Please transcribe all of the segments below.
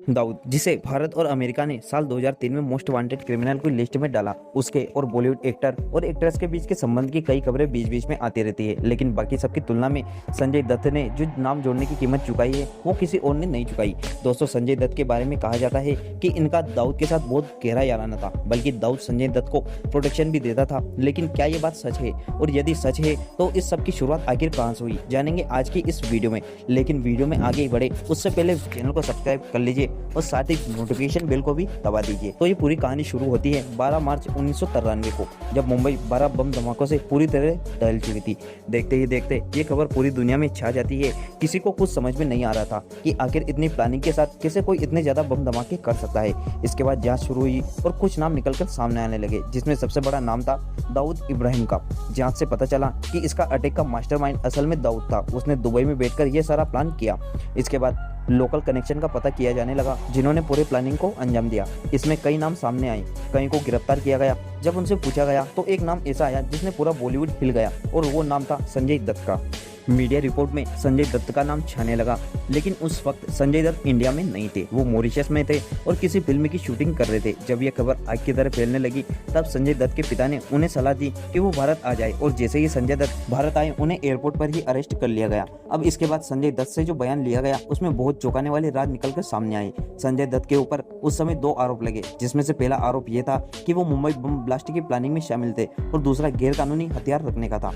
दाऊद, जिसे भारत और अमेरिका ने साल 2003 में मोस्ट वांटेड क्रिमिनल की लिस्ट में डाला, उसके और बॉलीवुड एक्टर और एक्ट्रेस के बीच के संबंध की कई खबरें बीच बीच में आती रहती है। लेकिन बाकी सबकी तुलना में संजय दत्त ने जो नाम जोड़ने की कीमत चुकाई है वो किसी और ने नहीं चुकाई। दोस्तों, संजय दत्त के बारे में कहा जाता है कि इनका दाऊद के साथ बहुत गहरा याराना था, बल्कि दाऊद संजय दत्त को प्रोटेक्शन भी देता था। लेकिन क्या ये बात सच है, और यदि सच है तो इस सब की शुरुआत आखिर कहां से हुई, जानेंगे आज की इस वीडियो में। लेकिन वीडियो में आगे बढ़े उससे पहले चैनल को सब्सक्राइब कर लीजिए और साथ ही नोटिफिकेशन बेल को भी दबा दीजिए। तो ये पूरी कहानी शुरू होती है 12 मार्च 1993 को, जब मुंबई 12 बम धमाकों से पूरी तरह दहल चुकी थी। देखते ही देखते ये खबर पूरी दुनिया में छा जाती है। किसी को कुछ समझ में नहीं आ रहा था कि आखिर इतनी प्लानिंग के साथ कैसे कोई इतने ज्यादा बम धमाके कर सकता है। इसके बाद जांच शुरू हुई और कुछ नाम निकलकर सामने आने लगे, जिसमें सबसे बड़ा नाम था दाऊद इब्राहिम का। जांच से पता चला कि इसका अटैक का मास्टरमाइंड असल में दाऊद था। उसने दुबई में बैठकर यह सारा प्लान किया। इसके बाद लोकल कनेक्शन का पता किया जाने लगा, जिन्होंने पूरे प्लानिंग को अंजाम दिया। इसमें कई नाम सामने आए, कई को गिरफ्तार किया गया। जब उनसे पूछा गया तो एक नाम ऐसा आया जिसने पूरा बॉलीवुड हिल गया, और वो नाम था संजय दत्त का। मीडिया रिपोर्ट में संजय दत्त का नाम छाने लगा, लेकिन उस वक्त संजय दत्त इंडिया में नहीं थे। वो मॉरिशस में थे और किसी फिल्म की शूटिंग कर रहे थे। जब यह खबर आग की तरह फैलने लगी, तब संजय दत्त के पिता ने उन्हें सलाह दी कि वो भारत आ जाए, और जैसे ही संजय दत्त भारत आए उन्हें एयरपोर्ट पर ही अरेस्ट कर लिया गया। अब इसके बाद संजय दत्त से जो बयान लिया गया उसमें बहुत चौंकाने वाले राज निकलकर सामने आए। संजय दत्त के ऊपर उस समय 2 आरोप लगे, जिसमें से पहला आरोप यह था कि वो मुंबई बम ब्लास्ट की प्लानिंग में शामिल थे, और दूसरा गैर कानूनी हथियार रखने का था।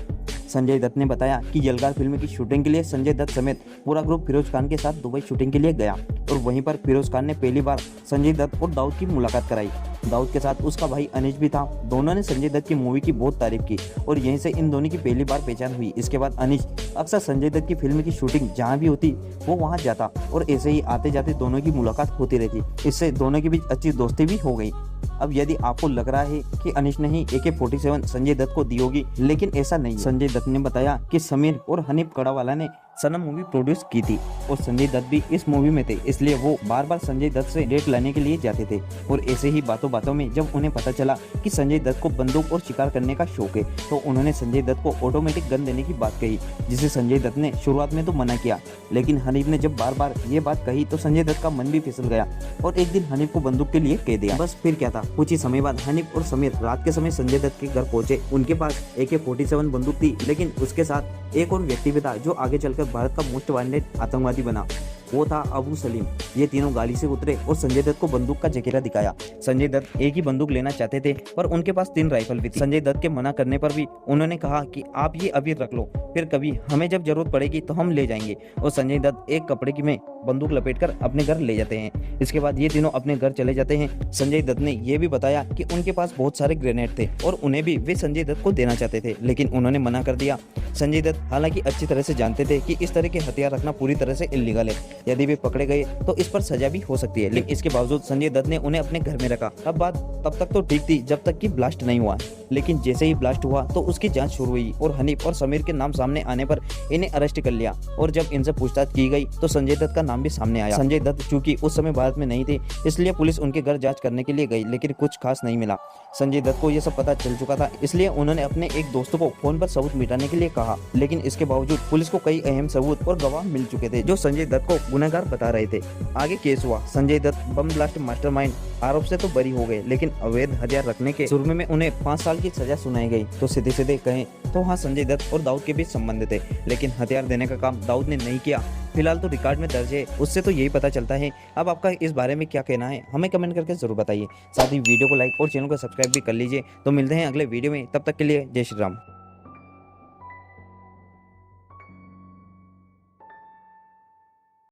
संजय दत्त ने बताया कि यलगार फिल्म की शूटिंग के लिए संजय दत्त समेत पूरा ग्रुप फिरोज खान के साथ दुबई शूटिंग के लिए गया, और वहीं पर फिरोज खान ने पहली बार संजय दत्त और दाऊद की मुलाकात कराई। दाऊद के साथ उसका भाई अनीश भी था। दोनों ने संजय दत्त की मूवी की बहुत तारीफ की, और यहीं से इन दोनों की पहली बार पहचान हुई। इसके बाद अनीश अक्सर संजय दत्त की फिल्म की शूटिंग जहां भी होती वो वहां जाता, और ऐसे ही आते जाते दोनों की मुलाकात होती रहती। इससे दोनों के बीच अच्छी दोस्ती भी हो गई। अब यदि आपको लग रहा है कि अनीश ने ही AK-47 संजय दत्त को दी होगी, लेकिन ऐसा नहीं। संजय दत्त ने बताया कि समीर और हनीफ कड़ावाला ने सनम मूवी प्रोड्यूस की थी, और संजय दत्त भी इस मूवी में थे, इसलिए वो बार बार संजय दत्त से डेट लाने के लिए जाते थे। और ऐसे ही बातों बातों में जब उन्हें पता चला कि संजय दत्त को बंदूक और शिकार करने का शौक है, तो उन्होंने संजय दत्त को ऑटोमेटिक गन देने की बात कही, जिसे संजय दत्त ने शुरुआत में तो मना किया। लेकिन हनीफ ने जब बार बार ये बात कही तो संजय दत्त का मन भी फिसल गया, और एक दिन हनीफ को बंदूक के लिए कह दिया। बस फिर क्या था, कुछ ही समय बाद हनीफ और समीर रात के समय संजय दत्त के घर पहुंचे। उनके पास AK-47 बंदूक थी, लेकिन उसके साथ एक और व्यक्ति भी था जो आगे चलकर भारत का मोस्ट वांटेड आतंकवादी बना। वो था अबू सलीम। ये तीनों गाड़ी से उतरे और संजय दत्त को बंदूक का जखीरा दिखाया। संजय दत्त एक ही बंदूक लेना चाहते थे, पर उनके पास 3 राइफल भी थी। संजय दत्त के मना करने पर भी उन्होंने कहा कि आप ये अभी रख लो, फिर कभी हमें जब जरूरत पड़ेगी तो हम ले जाएंगे। और संजय दत्त एक कपड़े की में बंदूक लपेटकर अपने घर ले जाते हैं। इसके बाद ये तीनों अपने घर चले जाते हैं। संजय दत्त ने यह भी बताया कि उनके पास बहुत सारे ग्रेनेड थे, और उन्हें भी वे संजय दत्त को देना चाहते थे, लेकिन उन्होंने मना कर दिया। संजय दत्त हालांकि अच्छी तरह से जानते थे कि इस तरह के हथियार रखना पूरी तरह से इल्लीगल है। यदि वे पकड़े गए तो इस पर सजा भी हो सकती है, लेकिन इसके बावजूद संजय दत्त ने उन्हें अपने घर में रखा। अब बात तब तक तो ठीक थी जब तक कि ब्लास्ट नहीं हुआ, लेकिन जैसे ही ब्लास्ट हुआ तो उसकी जांच शुरू हुई, और हनीफ और समीर के नाम सामने आने पर इन्हें अरेस्ट कर लिया। और जब इनसे पूछताछ की गई तो संजय दत्त का नाम भी सामने आया। संजय दत्त चूंकि उस समय भारत में नहीं थे, इसलिए पुलिस उनके घर जांच करने के लिए गई, लेकिन कुछ खास नहीं मिला। संजय दत्त को यह सब पता चल चुका था, इसलिए उन्होंने अपने एक दोस्त को फोन पर सबूत मिटाने के लिए कहा, लेकिन इसके बावजूद पुलिस को कई अहम सबूत और गवाह मिल चुके थे जो संजय दत्त को गुनहगार बता रहे थे। आगे केस हुआ। Sanjay Dutt bomb blast mastermind आरोप से तो बरी हो गए, लेकिन अवैध हथियार रखने के जुर्म में उन्हें 5 साल की सजा सुनाई गई। तो सीधे सीधे कहें तो हाँ, संजय दत्त और दाऊद के बीच संबंध थे, लेकिन हथियार देने का काम दाऊद ने नहीं किया। फिलहाल तो रिकॉर्ड में दर्ज है, उससे तो यही पता चलता है। अब आपका इस बारे में क्या कहना है, हमें कमेंट करके जरूर बताइए। साथ ही वीडियो को लाइक और चैनल को सब्सक्राइब भी कर लीजिए। तो मिलते हैं अगले वीडियो में, तब तक के लिए जय श्री राम।